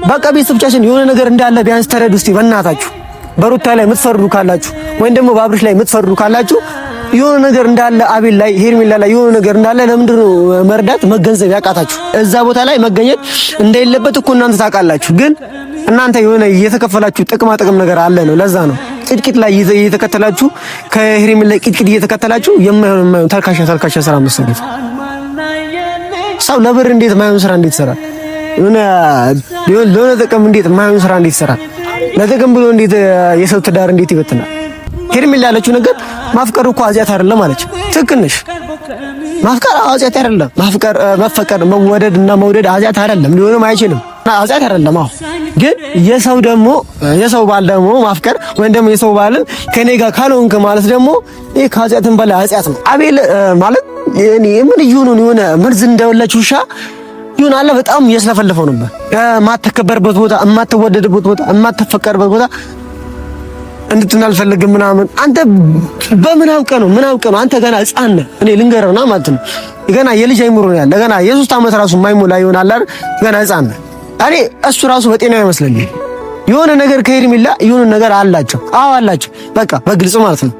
በቃ ቤተሰቦቻችን የሆነ ነገር እንዳለ ቢያንስ ተረዱ እስቲ በእናታችሁ። በሩታ ላይ የምትፈርዱ ካላችሁ ወይም ደግሞ በአብርሽ ላይ የምትፈርዱ ካላችሁ የሆነ ነገር እንዳለ አቤል ላይ ሄርሜላ ላይ የሆነ ነገር እንዳለ ለምንድን ነው መርዳት መገንዘብ ያቃታችሁ? እዛ ቦታ ላይ መገኘት እንደሌለበት እኮ እናንተ ታውቃላችሁ። ግን እናንተ የሆነ እየተከፈላችሁ ጥቅም ነገር አለ ነው። ለዛ ነው ቅጥቅጥ ላይ እየተከተላችሁ ከሄርሜላ ላይ ቅጥቅጥ እየተከተላችሁ የማይሆን ተልካሻ ስራ መስራት። ሰው ለብር እንዴት ማይሆን ስራ እንዴት ይሰራል? ለሆነ ጥቅም እንዴት ማይሆን ስራ እንዴት ይሰራል? ለጥቅም ብሎ እንዴት የሰው ትዳር እንዴት ይበትናል? ሄርሜላ ያለችው ነገር ማፍቀር እኮ ኃጢአት አይደለም አለች። ትክክል ነሽ። ማፍቀር ኃጢአት አይደለም። ማፍቀር መፈቀር መወደድ እና መውደድ ኃጢአት አይደለም፣ ሊሆንም አይችልም። ኃጢአት አይደለም። አዎ ግን የሰው ባል ደግሞ ማፍቀር ወይም ደግሞ የሰው ባልን ከኔ ጋር ካልሆንክ ማለት ደግሞ ይሄ ከኃጢአትም በላይ ኃጢአት ነው። አቤል ማለት እኔ ምን ይሁን የሆነ መርዝ እንደወለች ውሻ ይሁን አለ በጣም እያስለፈለፈው ነበር። የማትከበርበት ቦታ፣ የማትወደድበት ቦታ፣ የማትፈቀርበት ቦታ እንድትሆን አልፈልግም ምናምን። አንተ በምን አውቀህ ነው? አንተ ገና ሕፃን ነህ። እኔ ልንገርህና ማለት ነው ገና የልጅ አይምሮ ነው ያለ። ገና የ3 ዓመት ራሱ የማይሞላ ይሆናል አይደል? ገና ሕፃን ነህ። እኔ እሱ ራሱ በጤናው አይመስለኝም። የሆነ ነገር ከሄርሜላ የሆነ ነገር አላቸው። አዎ አላቸው። በቃ በግልጽ ማለት ነው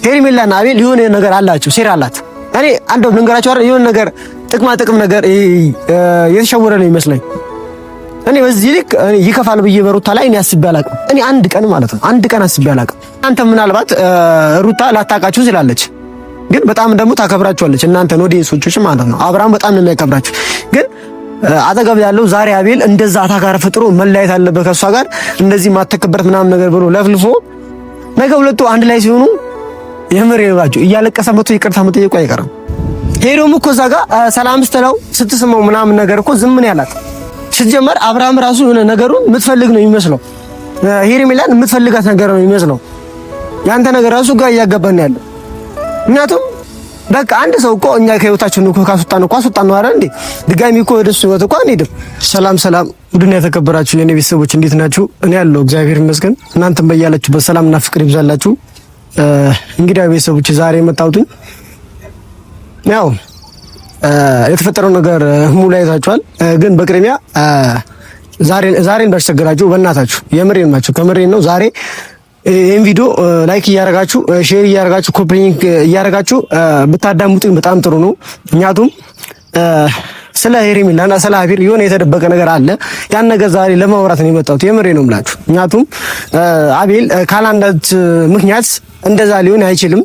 ሄርሜላና አቤል የሆነ ነገር አላቸው። ሴራ አላት። እኔ አንደው ልንገራቸው አይደል? የሆነ ነገር ጥቅም ነገር የተሸወረ ነው ይመስለኝ። እኔ በዚህ ልክ ይከፋል ብዬ በሩታ ላይ እኔ አስቤ አላቅም። እኔ አንድ ቀን ማለት ነው አስቤ አላቅም። አንተ ምናልባት ሩታ ላታውቃችሁ ስላለች ግን በጣም ደግሞ ታከብራችኋለች እናንተን ኦዲየንሶችሽ ማለት ነው። አብርሃም በጣም ነው የሚያከብራችሁ። ግን አጠገብ ያለው ዛሬ አቤል እንደዛ አታካረ ፍጥሮ መለያየት አለበት ከሷ ጋር እንደዚህ ማተከበረት ምናምን ነገር ብሎ ለፍልፎ ነገ ሁለቱ አንድ ላይ ሲሆኑ የምር ይባጁ እያለቀሰ መቶ ይቅርታ መጠየቁ አይቀርም። ሄዶም እኮ እዛ ጋር ሰላም ስትለው ስትስመው ምናምን ነገር እኮ ዝም ምን ያላት ስትጀመር አብርሃም ራሱ የሆነ ነገሩን የምትፈልግ ነው የሚመስለው። ሄርሜላን የምትፈልጋት ነገር ነው የሚመስለው። ያንተ ነገር ራሱ ጋር እያገባን ያለው ምክንያቱም በቃ አንድ ሰው እኮ እኛ ከህይወታችን እኮ ካስወጣን ነው አይደል እንዴ? ድጋሚ እኮ ወደሱ ህይወት እኮ አንሄድም። ሰላም ውድና የተከበራችሁ የኔ ቤተሰቦች እንዴት ናችሁ? እኔ ያለው እግዚአብሔር ይመስገን። እናንተም በያላችሁበት ሰላምና ፍቅር ይብዛላችሁ። እንግዲህ ቤተሰቦች ዛሬ የመጣሁትኝ ያው የተፈጠረው ነገር ሙሉ አይታችኋል። ግን በቅድሚያ ዛሬን ባስቸገራችሁ በእናታችሁ የምሬን ናችሁ ከመሬን ነው። ዛሬ ይሄን ቪዲዮ ላይክ እያደረጋችሁ ሼር እያደረጋችሁ ኮፒ ሊንክ እያደረጋችሁ ብታዳምጡኝ በጣም ጥሩ ነው። ምክንያቱም ስለ ሄርሜላና ስለ አቤል የሆነ የተደበቀ ነገር አለ። ያን ነገር ዛሬ ለማውራት ነው የመጣሁት። የምሬ ነው የምላችሁ። ምክንያቱም አቤል ካላንዳች ምክንያት እንደዛ ሊሆን አይችልም።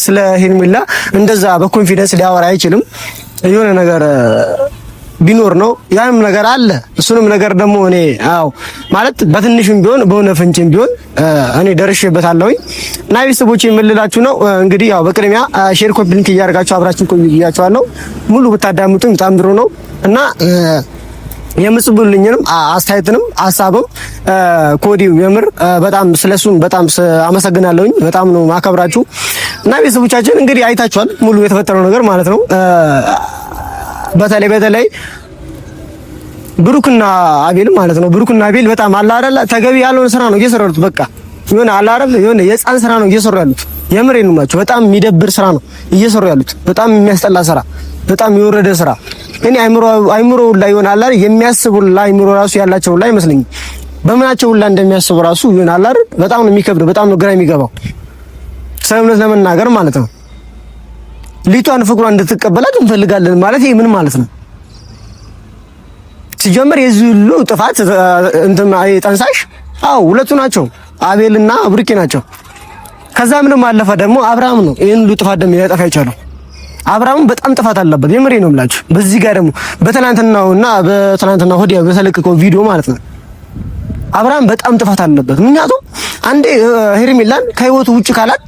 ስለ ሄርሜላ እንደዛ በኮንፊደንስ ሊያወራ አይችልም። የሆነ ነገር ቢኖር ነው ያንም ነገር አለ። እሱንም ነገር ደግሞ እኔ አው ማለት በትንሽም ቢሆን በሆነ ፍንጭም ቢሆን እኔ ደርሼበታለሁኝ እና ቤተሰቦቼ የምልላችሁ ነው እንግዲህ ያው በቅድሚያ ሼር ኮፒ ሊንክ እያደረጋችሁ አብራችሁ ቆዩ ብያችኋለሁ። ሙሉ ብታዳምጡኝ በጣም ጥሩ ነው እና የምጽፉልኝንም አስተያየትንም ሐሳብም ኮዲው የምር በጣም ስለሱም በጣም አመሰግናለሁኝ። በጣም ነው ማከብራችሁ እና ቤተሰቦቻችን እንግዲህ አይታችኋል ሙሉ የተፈጠረው ነገር ማለት ነው። በተለይ ብሩክና አቤል ማለት ነው። ብሩክና አቤል በጣም አላረላ ተገቢ ያለውን ስራ ነው እየሰሩት። በቃ የሆነ አላረብ የሆነ የጻን ስራ ነው እየሰሩ ያሉት። የምሬን ነው ማለት በጣም የሚደብር ስራ ነው እየሰሩ ያሉት። በጣም የሚያስጠላ ስራ፣ በጣም የወረደ ስራ። እኔ አይምሮ ላይ ይሆናል አይደል የሚያስቡ ላይ አይምሮ ራሱ ያላቸው ላይ አይመስለኝም። በምናቸው ላይ እንደሚያስቡ ራሱ ይሆናል አይደል። በጣም ነው የሚከብድ፣ በጣም ነው ግራ የሚገባው ሰውነት ለመናገር ማለት ነው። ሊቷን ፍቅሯን እንድትቀበላት እንፈልጋለን ማለት ይሄ ምን ማለት ነው? ሲጀመር የዚህ ሁሉ ጥፋት እንትን ጠንሳሽ ሁለቱ ናቸው፣ አቤልና ብሩኬ ናቸው። ከዛ ምንም አለፈ ደግሞ አብርሃም ነው ይሄን ሁሉ ጥፋት ደግሞ ያጠፋ ይቻላል። አብርሃም በጣም ጥፋት አለበት። የምሬ ነው የምላችሁ። በዚህ ጋር ደግሞ በትናንትናው ሆዲያ በተለቀቀው ቪዲዮ ማለት ነው አብርሃም በጣም ጥፋት አለበት። ምክንያቱም አንዴ ሄርሜላን ከህይወቱ ውጭ ካላት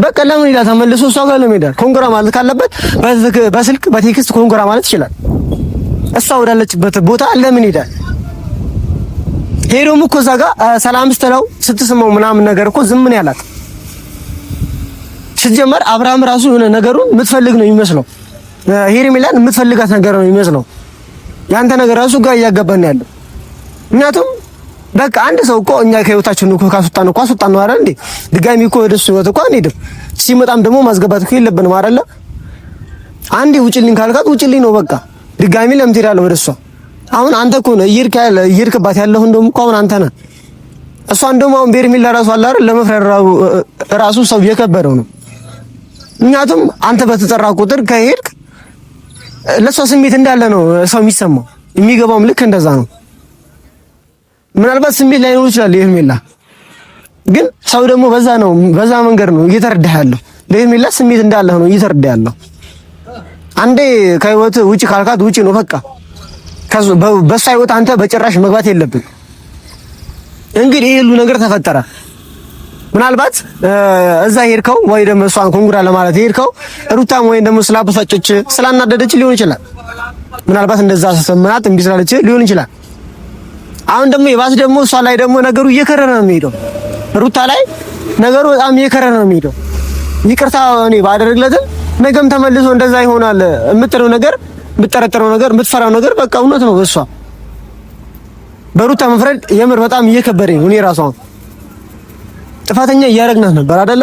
በቃ ለምን ይላል ተመልሶ እሷ ጋር ለምን ይላል? ኮንግራ ማለት ካለበት በስልክ በቴክስት ኮንግራ ማለት ይችላል። እሷ ወዳለችበት ቦታ ለምን ይላል? ሄዶም እኮ እዛ ጋር ሰላም ስትለው ስትስመው ምናምን ነገር እኮ ዝም ምን ያላት ስትጀመር አብርሃም ራሱ የሆነ ነገሩን የምትፈልግ ነው የሚመስለው። ሄርሜላን የምትፈልጋት ነገር ነው የሚመስለው። ያንተ ነገር ራሱ ጋር እያገባን ያለው ምክንያቱም በቃ አንድ ሰው እኮ እኛ ከህይወታችን እኮ ካስወጣን ነው አይደል እንዴ? ድጋሚ እኮ ወደሱ ህይወት እኮ አንሄድም። ሲመጣም ደግሞ ማስገባት እኮ የለብንም አይደለ? አንዴ ውጭልኝ ካልካት ውጭልኝ ነው በቃ። ድጋሚ ለምን ትሄዳለህ ወደሷ? አሁን አንተ እኮ ነው እየሄድክባት ያለው እንደውም እኮ አሁን አንተ ነህ። እሷ እንደውም አሁን ሄርሜላ ራሱ አለ አይደል ለመፍረድ ራሱ ሰው እየከበደው ነው። ምክንያቱም አንተ በተጠራ ቁጥር ከሄድክ ለሷ ስሜት እንዳለ ነው ሰው የሚሰማው የሚገባውም ልክ እንደዛ ነው። ምናልባት ስሜት ላይኖር ይችላል ሄርሜላ፣ ግን ሰው ደግሞ በዛ መንገድ ነው እየተረዳህ ያለው። ለሄርሜላ ስሜት እንዳለ ነው እየተረዳህ ያለው። አንዴ ከህይወት ውጪ ካልካት ውጪ ነው በቃ። በሷ ህይወት አንተ በጭራሽ መግባት የለብን። እንግዲህ ይሄ ሁሉ ነገር ተፈጠረ። ምናልባት እዛ ሄድከው ወይ ደግሞ እሷን ኮንግራ ለማለት ሄድከው ሩታም ወይ ደግሞ ስላበሳጨች ስላናደደች ሊሆን ይችላል። ምናልባት እንደዛ ተሰማት እምቢ ስላለች ሊሆን ይችላል። አሁን ደግሞ የባስ ደግሞ እሷ ላይ ደግሞ ነገሩ እየከረረ ነው የሚሄደው። ሩታ ላይ ነገሩ በጣም እየከረረ ነው የሚሄደው። ይቅርታ እኔ ባደረግለትም ነገም ተመልሶ እንደዛ ይሆናል የምትለው ነገር የምትጠረጥረው ነገር የምትፈራው ነገር በቃ እውነት ነው። እሷ በሩታ መፍረድ የምር በጣም እየከበደኝ እኔ ራሷ ጥፋተኛ እያደረግናት ነበር አይደለ?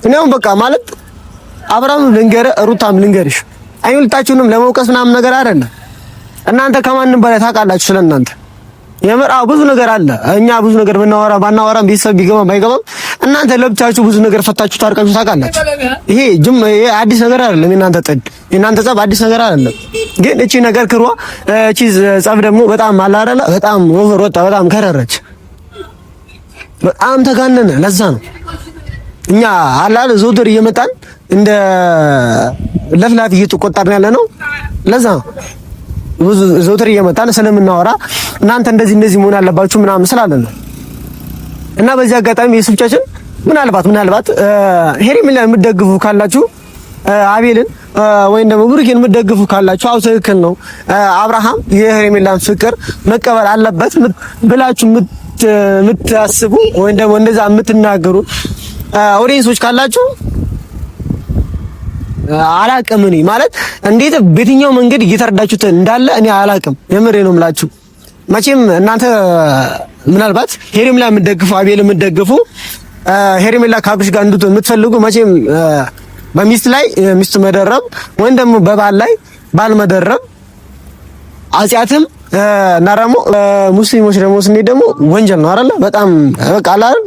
እኔውም በቃ ማለት አብራም ልንገርህ ሩታም ልንገርሽ አይሁልታችሁንም ለመውቀስ ምናምን ነገር አይደለም። እናንተ ከማንም በላይ ታውቃላችሁ ስለእናንተ የምር ብዙ ነገር አለ። እኛ ብዙ ነገር ባናወራም ቤተሰብ ቢገባም ባይገባም እናንተ ለብቻችሁ ብዙ ነገር ፈታችሁ ታርቃችሁ ታውቃላችሁ። ይሄ አዲስ ነገር አይደለም። የእናንተ ጸብ አዲስ ነገር አይደለም። ግን እቺ ነገር እቺ ጸብ ደግሞ በጣም አላረለ በጣም ኦቨር ወጣ፣ በጣም ከረረች፣ በጣም ተጋነነ። ለዛ ነው እኛ አላለ ዘውትር እየመጣን እንደ ለፍላፊ እየተቆጣን ያለ ነው። ለዛ ነው ዘውትር እየመጣን ስለምናወራ እናንተ እንደዚህ መሆን አለባችሁ ምናምን ስላለን ነው። እና በዚህ አጋጣሚ የሱብቻችን ምናልባት ሄርሜላ የምትደግፉ ካላችሁ አቤልን ወይም ደግሞ ብሩኬን የምትደግፉ ካላችሁ አው ትክክል ነው፣ አብርሃም የሄርሜላን ፍቅር መቀበል አለበት ብላችሁ የምታስቡ ወይም ደግሞ እንደዛ የምትናገሩ ኦዲየንሶች ካላችሁ አላቅም። እኔ ማለት እንዴት በየትኛው መንገድ እየተረዳችሁት እንዳለ እኔ አላቅም። የምሬ ነው የምላችሁ። መቼም እናንተ ምናልባት ሄርሜላ የምትደግፉ አቤል የምትደግፉ ሄርሜላ ከአብርሽ ጋር እንድትሆን የምትፈልጉ መቼም በሚስት ላይ ሚስት መደረብ ወይም ደግሞ በባል ላይ ባል መደረብ አጽያትም እና ደግሞ ሙስሊሞች ደግሞ ስንሄድ ደግሞ ወንጀል ነው አይደለ? በጣም በቃ አይደል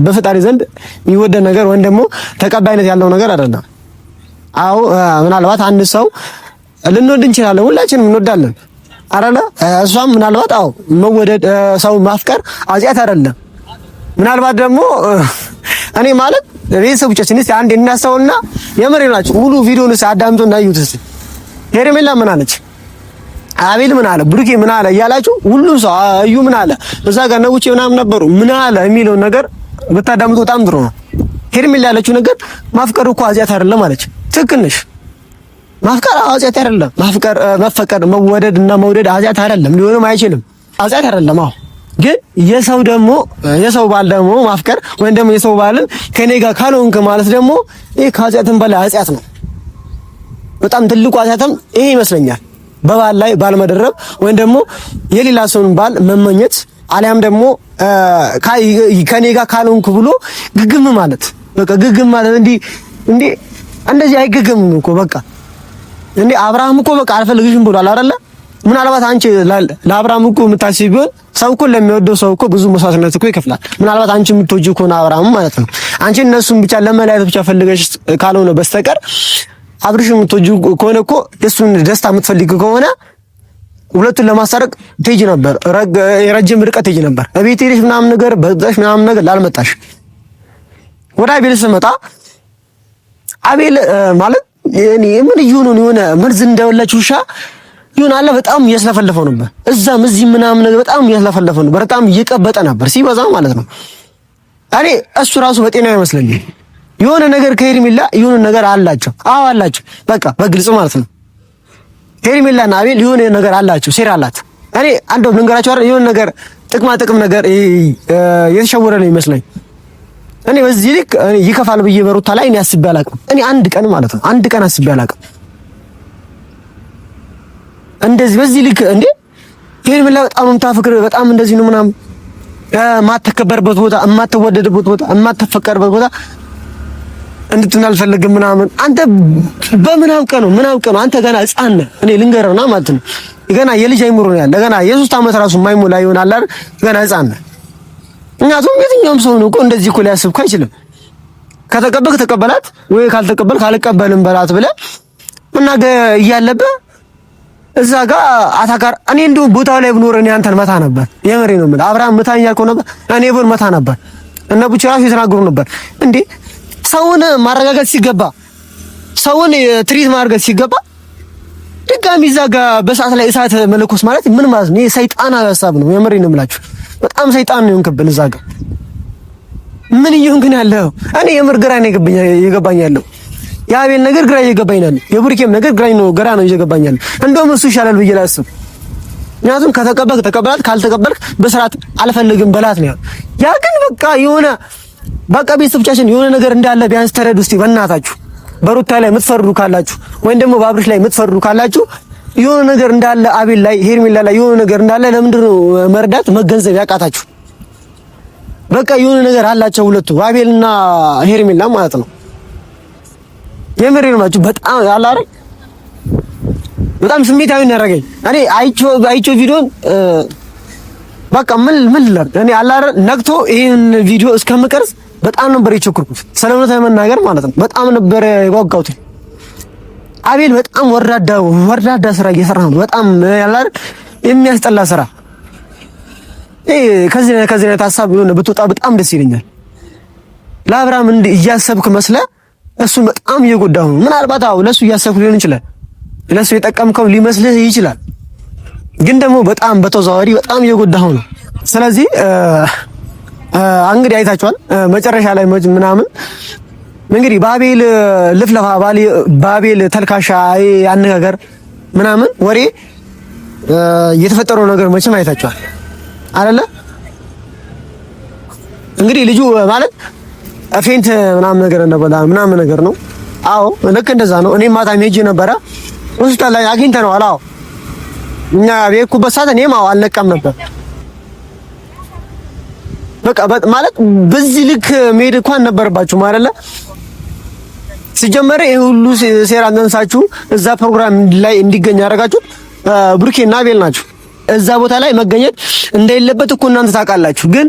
በፈጣሪ ዘንድ የሚወደድ ነገር ወይም ደግሞ ተቀባይነት ያለው ነገር አይደለም። አዎ ምናልባት አንድ ሰው ልንወድ እንችላለን፣ ሁላችንም እንወዳለን አይደለ? እሷም ምናልባት መወደድ ሰው ማፍቀር አጽያት አይደለም። ምናልባት ደግሞ እኔ ማለት ቤተሰቦቻችን እስቲ አንድ እናስተውልና የምሬ ናችሁ ሙሉ ቪዲዮውን አዳምጡ እና እዩት እስቲ። ሄርሜላ ምን አለች? አቤል ምን አለ? ብሩኬ ምን አለ እያላችሁ ሁሉም ሰው እዩ ምን አለ እዛ ጋር ነው ውጪ ምናምን ነበሩ ምን አለ የሚለው ነገር ብታዳምጡ በጣም ጥሩ ነው። ሄርሜላ ያለችው ነገር ማፍቀር እኮ አጽያት አይደለም አለች። ትክክል ነሽ። ማፍቀር አጽያት አይደለም። መፈቀር መወደድ እና መውደድ አጽያት አይደለም፣ ሊሆንም አይችልም። አጽያት አይደለም። ግን የሰው ባል ደግሞ ማፍቀር ወይም ደግሞ የሰው ባልን ከኔ ጋር ካልሆንክ ማለት ደግሞ ይሄ ከአጽያትም በላይ አጽያት ነው። በጣም ትልቁ አጽያትም ይሄ ይመስለኛል። በባል ላይ ባል መደረብ ወይም ደግሞ የሌላ ሰውን ባል መመኘት አሊያም ደግሞ ከኔ ጋር ካልሆንክ ብሎ ግግም ማለት በቃ ግግም ማለት እንዴ እንደዚህ አይገገምም እኮ በቃ እንዴ አብርሃም እኮ በቃ አልፈልግሽም ብሏል አይደለ? ምናልባት አንቺ ለአብርሃም እኮ የምታስቢ ቢሆን ሰው እኮ ለሚወደው ሰው እኮ ብዙ መስዋዕትነት እኮ ይከፍላል። ምናልባት አንቺ የምትወጂው ከሆነ አብርሃም ማለት ነው አንቺ እነሱን ብቻ ለመለያየት ብቻ ፈልገሽ ካልሆነ በስተቀር አብርሽ የምትወጂው ከሆነ እኮ የእሱን ደስታ የምትፈልጊ ከሆነ ሁለቱን ለማስታረቅ ትሄጂ ነበር፣ ረጅም ርቀት ትሄጂ ነበር። እቤት ሄደሽ ምናምን ነገር በዛሽ ምናምን ነገር ላልመጣሽ ወደ አቤል ስመጣ አቤል ማለት እኔ ምን የሆነ መርዝ እንደወላች ውሻ ይሁን አለ በጣም እያስለፈለፈው ነበር። እዛም እዚህ ምናምን ነገር በጣም እያስለፈለፈው ነበር። በጣም እየቀበጠ ነበር ሲበዛ ማለት ነው። እኔ እሱ ራሱ በጤና አይመስለኝም። የሆነ ነገር ከሄርሜላ የሆነ ነገር አላቸው። አዎ አላቸው፣ በቃ በግልጽ ማለት ነው። ሄርሜላና አቤል የሆነ ነገር አላቸው፣ ሴራ አላት። እኔ አንደው ልንገራቸው አይደል የሆነ ነገር ጥቅም ነገር የተሸወረ ነው ይመስለኝ። እኔ በዚህ ልክ ይከፋል ብዬ በሩታ ላይ እኔ አስቤ አላውቅም። እኔ አንድ ቀን ማለት ነው አንድ ቀን አስቤ አላውቅም። እንደዚህ በዚህ ልክ እንዴ ሄርሜላ በጣም የምታፈቅር በጣም እንደዚህ ነው ምናምን የማትከበርበት ቦታ፣ የማትወደድበት ቦታ፣ የማትፈቀርበት ቦታ እንድትሆን አልፈልግም ምናምን። አንተ በምን አውቀህ ነው አንተ ገና ሕፃን ነህ። እኔ ልንገርህና ማለት ነው ገና የልጅ አይምሮ ነው ያለ ገና የ3 ዓመት ራሱ የማይሞላ ይሆናል አይደል? ገና ሕፃን ነህ። ምክንያቱም የትኛውም ሰው ነው እኮ እንደዚህ እኮ ሊያስብ እኮ አይችልም። ከተቀበልክ ተቀበላት ወይ ካልተቀበልክ አልቀበልም በላት ብለህ መናገር እያለብህ እዛ ጋር አታካር። እኔ እንደው ቦታው ላይ ብኖር እኔ አንተን መታ ነበር። የምሬ ነው የምልህ። አብርሃም መታኝ ያልከው ነበር እኔ ብሆን መታ ነበር። እነ ቡቼ ራሱ የተናገሩ ነበር እንዴ ሰውን ማረጋጋት ሲገባ ሰውን ትሪት ማድረግ ሲገባ ድጋሚ እዛ ጋር በሰዓት ላይ እሳት መለኮስ ማለት ምን ማለት ነው? ይሄ ሰይጣናዊ ሀሳብ ነው። የምሬ ነው የምላችሁ። በጣም ሰይጣን ነው የሆንክብን እዛ ጋር ምን ይሁን ግን ያለው እኔ የምር ግራ ነው የገባኝ ያለው የአቤል ነገር ግራ እየገባኝ ነው። የቡርኬም ነገር ግራ ነው እየገባኝ ያለው። እንደውም እሱ ይሻላል ብዬ ላስብ። ምክንያቱም ከተቀበልክ ተቀበላት ካልተቀበልክ በስርዓት አልፈልግም በላት ነው ያ። ግን በቃ የሆነ በቃ ቤተሰቦቻችን የሆነ ነገር እንዳለ ቢያንስ ተረዱ እስቲ በእናታችሁ። በሩታ ላይ የምትፈርዱ ካላችሁ ወይም ደግሞ በአብርሽ ላይ የምትፈርዱ ካላችሁ የሆነ ነገር እንዳለ አቤል ላይ ሄርሜላ ላይ የሆነ ነገር እንዳለ ለምንድን ነው መርዳት መገንዘብ ያቃታችሁ? በቃ የሆነ ነገር አላቸው ሁለቱ አቤልና ሄርሜላ ማለት ነው። የምሬ ነው ማለት በጣም ያላረ በጣም ስሜታዊ ነው ያደረገኝ። እኔ አይቼው ቪዲዮን በቃ ምን ልላር እኔ አላረ ነግቶ ይሄን ቪዲዮ እስከምቀርጽ በጣም ነበር የቸኩርኩት። ስለሆነ መናገር ማለት ነው በጣም ነበር የጓጓሁት። አቤል በጣም ወራዳ ስራ እየሰራ ነው። በጣም ያላረ የሚያስጠላ ስራ። ከዚህ ሀሳብ የሆነ ብትወጣ በጣም ደስ ይለኛል። ለአብርሃም እያሰብክ መስለህ እሱን በጣም እየጎዳሁ ነው። ምናልባት ለሱ እያሰብክ ሊሆን ይችላል፣ ለሱ የጠቀምከው ሊመስልህ ይችላል። ግን ደግሞ በጣም በተዘዋዋሪ በጣም እየጎዳሁ ነው። ስለዚህ እንግዲህ አይታችኋል መጨረሻ ላይ ምናምን እንግዲህ በአቤል ልፍለፋ በአቤል ተልካሻ አነጋገር ምናምን ወሬ የተፈጠረው ነገር መቼም አይታችኋል አይደለ? እንግዲህ ልጁ ማለት ፌንት ምናምን ነገር ነው። አዎ ልክ እንደዛ ነው። እኔም ማታ ሄጄ ነበረ ሆስፒታል ላይ አግኝተነዋል። አዎ እኛ በሄድኩበት ሰዓት እኔም አልነቃም ነበር። በቃ ማለት በዚህ ልክ መሄድ እንኳን ነበረባችሁ አይደለ? ሲጀመር ይሄ ሁሉ ሴራ እንደንሳችሁ እዛ ፕሮግራም ላይ እንዲገኝ ያደረጋችሁት ብሩኬና አቤል ናችሁ። እዛ ቦታ ላይ መገኘት እንደሌለበት እኮ እናንተ ታውቃላችሁ። ግን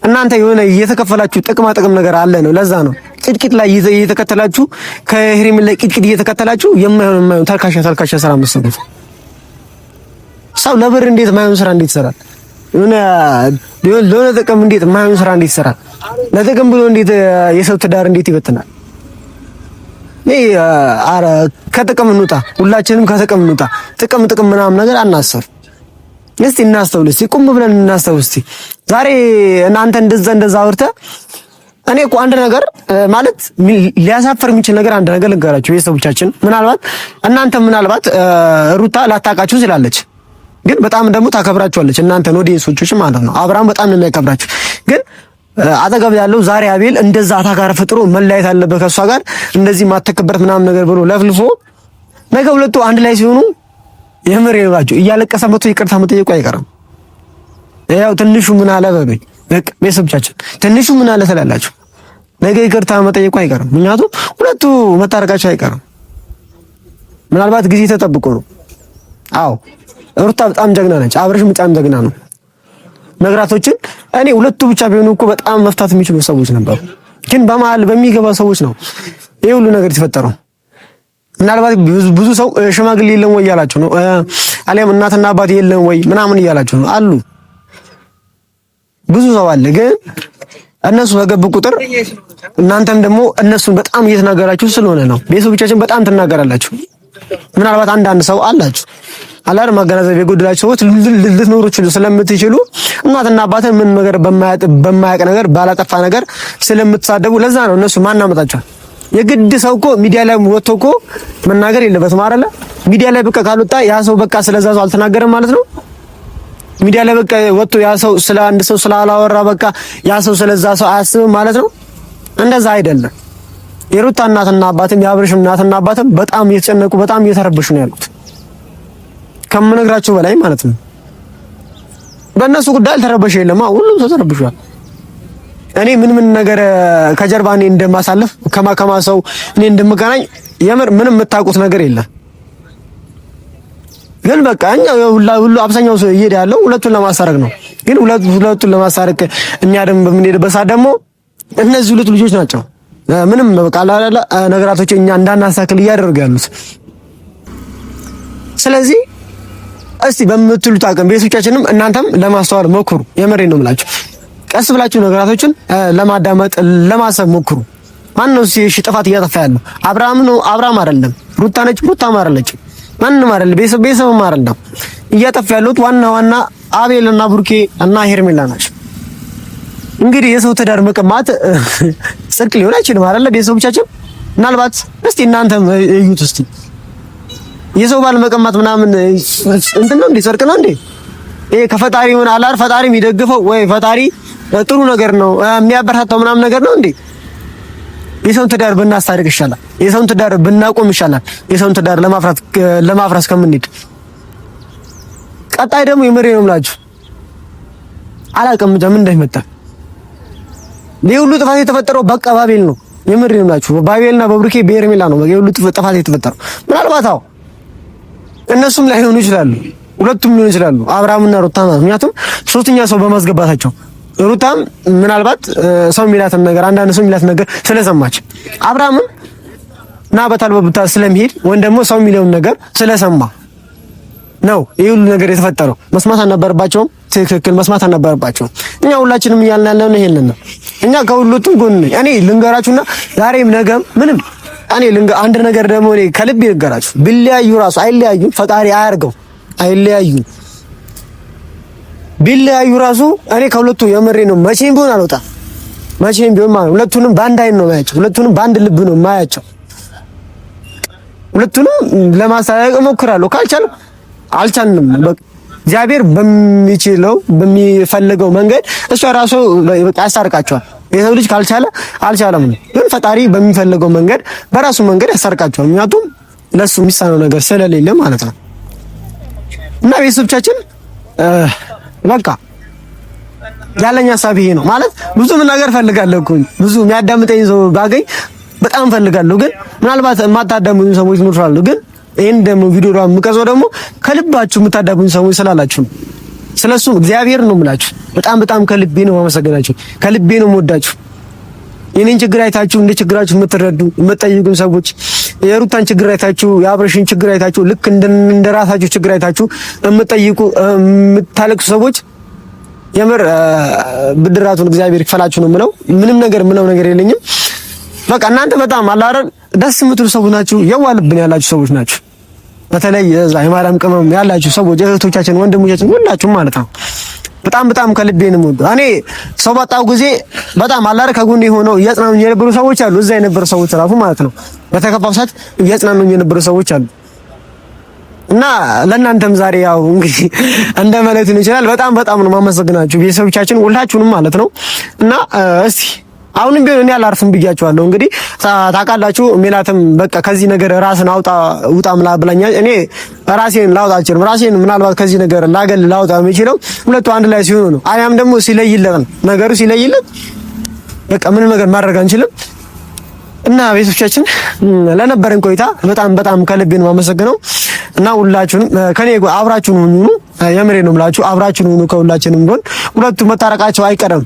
እናንተ የሆነ እየተከፈላችሁ ጥቅም ነገር አለ ነው። ለዛ ነው ቅጥቅጥ ላይ እየተከተላችሁ ከሄርሜላ ላይ ቅጥቅጥ እየተከተላችሁ የማይሆን ተልካሻ ስራ መስራት። ሰው ለብር እንዴት ማይሆን ስራ እንዴት ይሰራል? ለሆነ ጥቅም እንዴት ማይሆን ስራ እንዴት ይሰራል? ለጥቅም ብሎ እንዴት የሰው ትዳር እንዴት ይበትናል? ከጥቅም እንውጣ፣ ሁላችንም ከጥቅም እንውጣ። ጥቅም ምናምን ነገር አናስብ። እስቲ እናስተውል፣ እስቲ ቁም ብለን እናስተውል። እስቲ ዛሬ እናንተ እንደዛ አውርተህ እኔ እኮ አንድ ነገር ማለት ሊያሳፈር የሚችል ነገር አንድ ነገር ልንገራችሁ ቤተሰቦቻችን። ምናልባት ሩታ ላታውቃችሁ ስላለች ግን በጣም ደግሞ ታከብራችኋለች እናንተን ኦዲየንሶችሽ ማለት ነው። አብርሃም በጣም ነው የሚያከብራችሁ። ግን አጠገብ ያለው ዛሬ አቤል እንደዛ አታካረ ፍጥሮ መለያየት አለበት ከሷ ጋር እንደዚህ ማተከበት ምናምን ነገር ብሎ ለፍልፎ ነገ ሁለቱ አንድ ላይ ሲሆኑ የምር ይባጁ እያለቀሰ መቶ ይቅርታ መጠየቁ አይቀርም። ያው ትንሹ ምን አለ በበይ በቃ ቤተሰቦቻችን ትንሹ ምን አለ ስላላችሁ ነገ ይቅርታ መጠየቁ አይቀርም። ምክንያቱም ሁለቱ መታረቃቸው አይቀርም። ምናልባት ጊዜ ተጠብቆ ነው። አዎ ሩታ በጣም ጀግና ነች። አብርሽም በጣም ጀግና ነው። ነገራቶችን እኔ ሁለቱ ብቻ ቢሆኑ እኮ በጣም መፍታት የሚችሉ ሰዎች ነበሩ። ግን በመሀል በሚገባ ሰዎች ነው ይሄ ሁሉ ነገር የተፈጠረው። ምናልባት ብዙ ሰው ሽማግሌ የለም ወይ እያላችሁ ነው፣ አሊያም እናትና አባት የለም ወይ ምናምን እያላችሁ ነው አሉ። ብዙ ሰው አለ። ግን እነሱ በገቡ ቁጥር እናንተም ደግሞ እነሱን በጣም እየተናገራችሁ ስለሆነ ነው። ቤተሰቦቻችን በጣም ትናገራላችሁ። ምናልባት አንዳንድ ሰው አላችሁ አላር ማገናዘብ የጎደላችሁ ሰዎች ልትኖሩ ስለምትችሉ እናትና አባትን ምን ነገር በማያውቅ ነገር ባላጠፋ ነገር ስለምትሳደቡ ለዛ ነው እነሱ ማናመጣቸው። የግድ ሰው እኮ ሚዲያ ላይ ወጥቶ እኮ መናገር የለበትም አይደለ? ሚዲያ ላይ በቃ ካልወጣ ያ ሰው በቃ ስለዛ ሰው አልተናገረም ማለት ነው። ሚዲያ ላይ በቃ ወጥቶ ያ ሰው ስለ አንድ ሰው ስላላወራ በቃ ያ ሰው ስለዛ ሰው አያስብም ማለት ነው። እንደዛ አይደለም። የሩታ እናትና አባትም የአብርሽ እናትና አባትም በጣም እየተጨነቁ በጣም እየተረበሹ ነው ያሉት ከምነግራችሁ በላይ ማለት ነው። በእነሱ ጉዳይ አልተረበሸ የለም። ሁሉም ሰው ተረብሿል። እኔ ምን ነገር ከጀርባ እኔ እንደማሳልፍ ከማ ሰው እኔ እንደምገናኝ የምር ምንም የምታውቁት ነገር የለም። ግን በቃ እኛ ሁሉ አብዛኛው ሰው እየሄደ ያለው ሁለቱን ለማሳረቅ ነው። ግን ሁለቱን ለማሳረቅ እኛ ደግሞ በምንሄድበት ሰዓት ደግሞ እነዚህ ሁለት ልጆች ናቸው ምንም በቃ አላላ ነገራቶች እኛ እንዳናሳክል እያደረጉ ያሉት። ስለዚህ እስቲ በምትሉት አቅም ቤቶቻችንም እናንተም ለማስተዋል ሞክሩ። የምሬን ነው የምላችሁ። ቀስ ብላችሁ ነገራቶችን ለማዳመጥ ለማሰብ ሞክሩ። ማን ነው እሺ ጥፋት እያጠፋ ያለው? አብርሃም ነው? አብርሃም አይደለም። ሩታ ነች? ሩታም አይደለችም። ማንንም አይደለም። ቤተሰብም አይደለም። እያጠፋ ያሉት ዋና አቤልና ቡርኬ እና ሄርሜላ ናቸው። እንግዲህ የሰው ትዳር መቀማት ጽድቅ ሊሆን አይችልም አይደለ? ቤተሰቦቻችን ምናልባት እስቲ እናንተም እዩት እስቲ የሰው ባል መቀማት ምናምን እንትን ነው እንዴ? ጽድቅ ነው እንዴ? ይሄ ከፈጣሪ ሆነ አላር ፈጣሪ የሚደግፈው ወይ ፈጣሪ ጥሩ ነገር ነው የሚያበረታታው ምናምን ነገር ነው እንዴ? የሰውን ትዳር ብናስታርቅ ይሻላል። የሰውን ትዳር ብናቆም ይሻላል። የሰውን ትዳር ለማፍረስ ከምንሄድ። ቀጣይ ደግሞ የምሬ ነው የምላችሁ አላውቅም ምን እንደሚመጣ። የሁሉ ጥፋት የተፈጠረው በቃ ባቤል ነው። የምሬ ነው የምላችሁ ባቤልና በብሩኬ በሄርሜላ ነው የሁሉ ጥፋት የተፈጠረው። ምናልባት አዎ እነሱም ላይ ሆኑ ይችላሉ፣ ሁለቱም ሊሆኑ ይችላሉ፣ አብርሃምና ሩታ ማለት። ምክንያቱም ሶስተኛ ሰው በማስገባታቸው ሩታም ምናልባት ሰው የሚላትን ነገር አንዳንድ ሰው የሚላትን ነገር ስለሰማች አብርሃምም ና በታልበቡታ ስለሚሄድ ወይም ደግሞ ሰው የሚለውን ነገር ስለሰማ ነው ይሄ ሁሉ ነገር የተፈጠረው። መስማት አልነበረባቸውም። ትክክል መስማት አልነበረባቸውም። እኛ ሁላችንም እያልን ያለነው ይሄንን ነው። እኛ ከሁለቱም ጎን ነኝ። እኔ ልንገራችሁና ዛሬም ነገም ምንም አንድ ነገር ደግሞ እኔ ከልብ ልንገራችሁ፣ ቢለያዩ ራሱ አይለያዩም። ፈጣሪ አያርገው አይለያዩ። ቢለያዩ ራሱ እኔ ከሁለቱ የምሬ ነው መቼም ቢሆን አልወጣም። መቼም ቢሆን ማለት ሁለቱንም በአንድ አይን ነው ማያቸው። ሁለቱንም በአንድ ልብ ነው ማያቸው። ሁለቱንም ለማሳየቅ እሞክራለሁ። ካልቻለ አልቻልንም። በቃ እግዚአብሔር በሚችለው በሚፈልገው መንገድ እሱ ራሱ በቃ ያሳርቃቸዋል። የሰው ልጅ ካልቻለ አልቻለም ነው። ግን ፈጣሪ በሚፈልገው መንገድ በራሱ መንገድ ያሳርቃቸዋል። ምክንያቱም ለሱ የሚሳነው ነገር ስለሌለ ማለት ነው። እና ቤተሰቦቻችን በቃ ያለኝ ሀሳብ ይሄ ነው ማለት ብዙ ምን ነገር ፈልጋለሁ እኮ ብዙ የሚያዳምጠኝ ሰው ባገኝ በጣም ፈልጋለሁ። ግን ምናልባት የማታዳምጡ ሰዎች ይኖራሉ። ግን ይሄን ደግሞ ቪዲዮ ላይ የምቀርጸው ደግሞ ከልባችሁ የምታዳምጡ ሰዎች ስላላችሁ ስለሱም እግዚአብሔር ነው የምላችሁ። በጣም ከልቤ ነው ማመሰግናችሁ። ከልቤ ነው የምወዳችሁ። የኔን ችግር አይታችሁ እንደ ችግራችሁ የምትረዱ የምትጠይቁን ሰዎች፣ የሩታን ችግር አይታችሁ የአብረሽን ችግር አይታችሁ ልክ እንደ ራሳችሁ ችግር አይታችሁ የምትጠይቁ የምታለቅሱ ሰዎች የምር ብድራቱን እግዚአብሔር ይክፈላችሁ ነው የምለው። ምንም ነገር የለኝም። በቃ እናንተ በጣም አላረን ደስ የምትሉ ሰዎች ናችሁ። የዋልብን ያላችሁ ሰዎች ናችሁ። በተለይ የማርያም ቅመም ያላችሁ ሰዎች እህቶቻችን፣ ወንድሞቻችን ሁላችሁም ማለት ነው በጣም ከልቤ ነው የምወደው። እኔ ሰው ባጣው ጊዜ በጣም አላረ ከጎኔ ሆነው እያጽናኑኝ የነበሩ ሰዎች አሉ። እዛ የነበሩ ሰዎች ራሱ ማለት ነው በተከፋው ሰዓት እያጽናኑኝ የነበሩ ሰዎች አሉ። እና ለእናንተም ዛሬ ያው እንግዲህ እንደ ማለት ይችላል በጣም ነው ማመሰግናችሁ ቤተሰቦቻችን ሁላችሁንም ማለት ነው። እና እስቲ አሁንም ቢሆን እኔ አላርፍም ብያችኋለሁ። እንግዲህ ታውቃላችሁ ሜላትም በቃ ከዚህ ነገር ራስን ውጣ ብላኛል። እኔ ራሴን ላውጣ አልችልም። ራሴን ምናልባት ከዚህ ነገር ላውጣ የምችለው ሁለቱ አንድ ላይ ሲሆኑ ነው። አያም ደግሞ ሲለይልን ነገሩ ሲለይልን በቃ ምንም ነገር ማድረግ አንችልም። እና ቤተሰቦቻችን ለነበረን ቆይታ በጣም ከልቤ ነው የማመሰግነው። እና ሁላችሁንም ከኔ አብራችሁን ሁኑ። የምሬ ነው የምላችሁ አብራችሁን ሁኑ። ከሁላችንም ጎን ሁለቱ መታረቃቸው አይቀርም።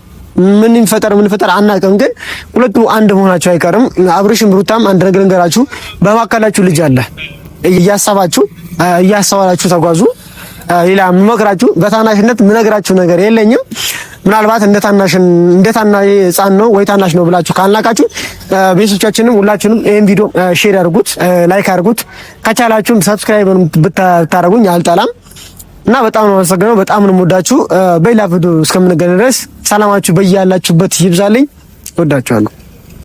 ምን ይፈጠር አናውቅም፣ ግን ሁለቱ አንድ መሆናቸው አይቀርም። አብርሽም ሩታም አንድ ነገር እንገራችሁ፣ በማካከላችሁ ልጅ አለ። እያስተዋላችሁ ተጓዙ። ሌላ የምመክራችሁ በታናሽነት የምነግራችሁ ነገር የለኝም። ምናልባት እንደ ታናሽ ሕፃን ነው ወይ ታናሽ ነው ብላችሁ ካልናቃችሁ ቤተሰቦቻችንም ሁላችሁንም ይሄን ቪዲዮ ሼር አድርጉት፣ ላይክ አድርጉት። ከቻላችሁም ሰብስክራይብ ብታደርጉኝ አልጠላም። እና በጣም ነው የማመሰግነው። በጣም ነው የምወዳችሁ። በሌላ ቪዲዮ እስከምንገናኝ ድረስ ሰላማችሁ በያላችሁበት ይብዛልኝ። ወዳችኋለሁ።